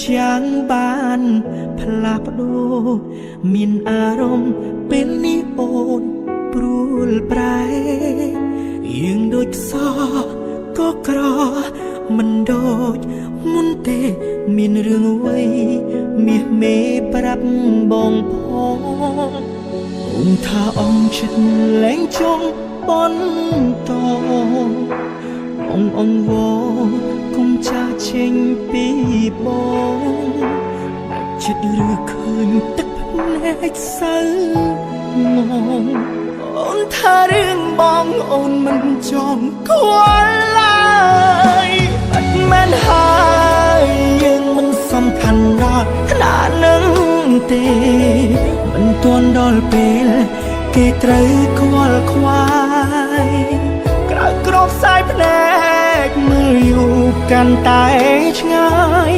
ចាំងបានផ្លាស់ប្ដូរមានអារម្មណ៍ពេលនេះអូនព្រួលប្រែយើងដូចខ្សោក៏ក្រមិនដូចមុនទេមានរឿងអ្វីមាសមេប្រាប់បងផងអូនថាអងចិត្តលែងចង់បន្តអងវគុំចាចេញពីបងដាច់ចិត្តឬឃើញទឹកភ្នែកសៅមកអូនថារឿងបងអូនមិនចង់ខ្វល់ឡើយបាត់មែនហើយយើងមិនសំខាន់ដល់ថ្នាក់នឹងទេមិនទាន់ដល់ពេលគេត្រូវខ្វល់ខ្វាយក្រៅក្របខ្សែភ្នែកមើលយូរកាន់តែឆ្ងាយ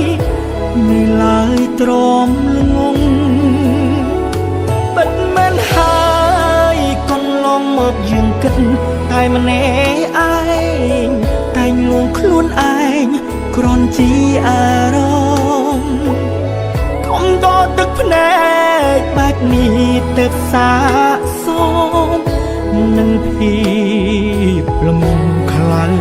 មិនឡើយទ្រាំល្ងងពិតមែនហើយកន្លងមកយើងគិតតែម្នាក់ឯងតែងលួងខ្លួនឯងគ្រាន់ជាអារម្មណ៍កុំតទឹកភ្នែកបែបនេះទៅសាកសមនឹងភាពល្ងងខ្លាំង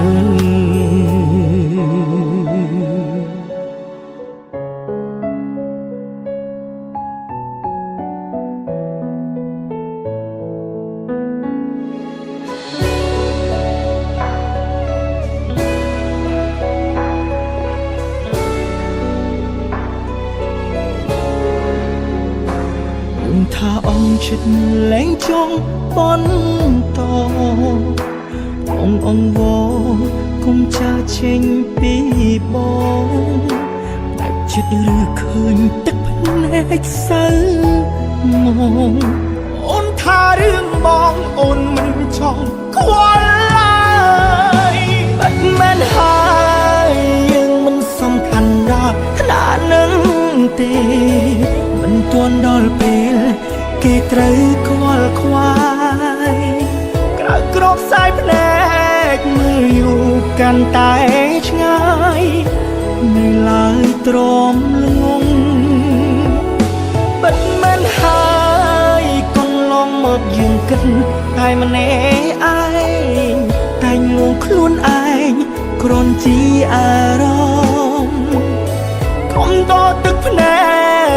ថាអងចិត្តលែងចង់បន្តអងវគុំចាចេញពីបងដាច់ចិត្តឬឃើញទឹកភ្នែកសៅមកអូនថារឿងបងអូនមិនចង់ខ្វល់ឡើយបាត់មែនហើយយើងមិនសំខាន់ដល់ថ្នាក់នឹងទេមិនទាន់ដល់ពេលគេត្រូវខ្វល់ខ្វាយក្រៅក្របខ្សែភ្នែកមើលយូរកាន់តែឆ្ងាយមិនឡើយទ្រាំល្ងងពិតមែនហើយកន្លងមកយើងគិតតែម្នាក់ឯងតែងលួងខ្លួនឯងគ្រាន់ជាអារម្មណ៍កុំតទឹកភ្នែ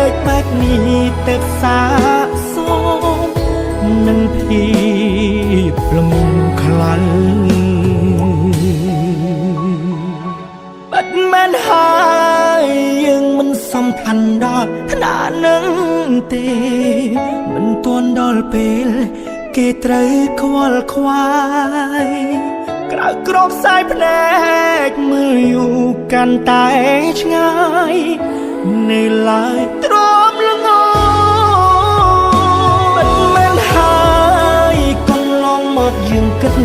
កបែបនេះទៅសាកសមនឹងភាពល្ងងខ្លាំងបាត់មែនហើយយើងមិនសំខាន់ដល់ថ្នាក់នឹងទេមិនទាន់ដល់ពេលគេត្រូវខ្វល់ខ្វាយក្រៅក្របខ្សែភ្នែកមើលយូរកាន់តែឆ្ងាយនៅឡើយទ្រាំល្ងងមិនមែនហើយកន្លងមកយើងគិត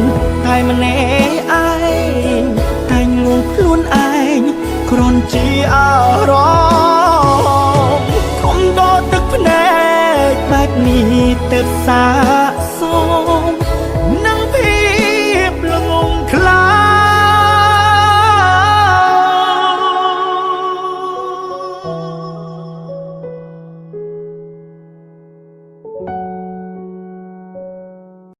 តែម្នាក់ឯងតែងលួងខ្លួនឯងគ្រាន់ជាអារម្មណ៍កុំតទឹកភ្នែកបែបនេះទៅសាកសម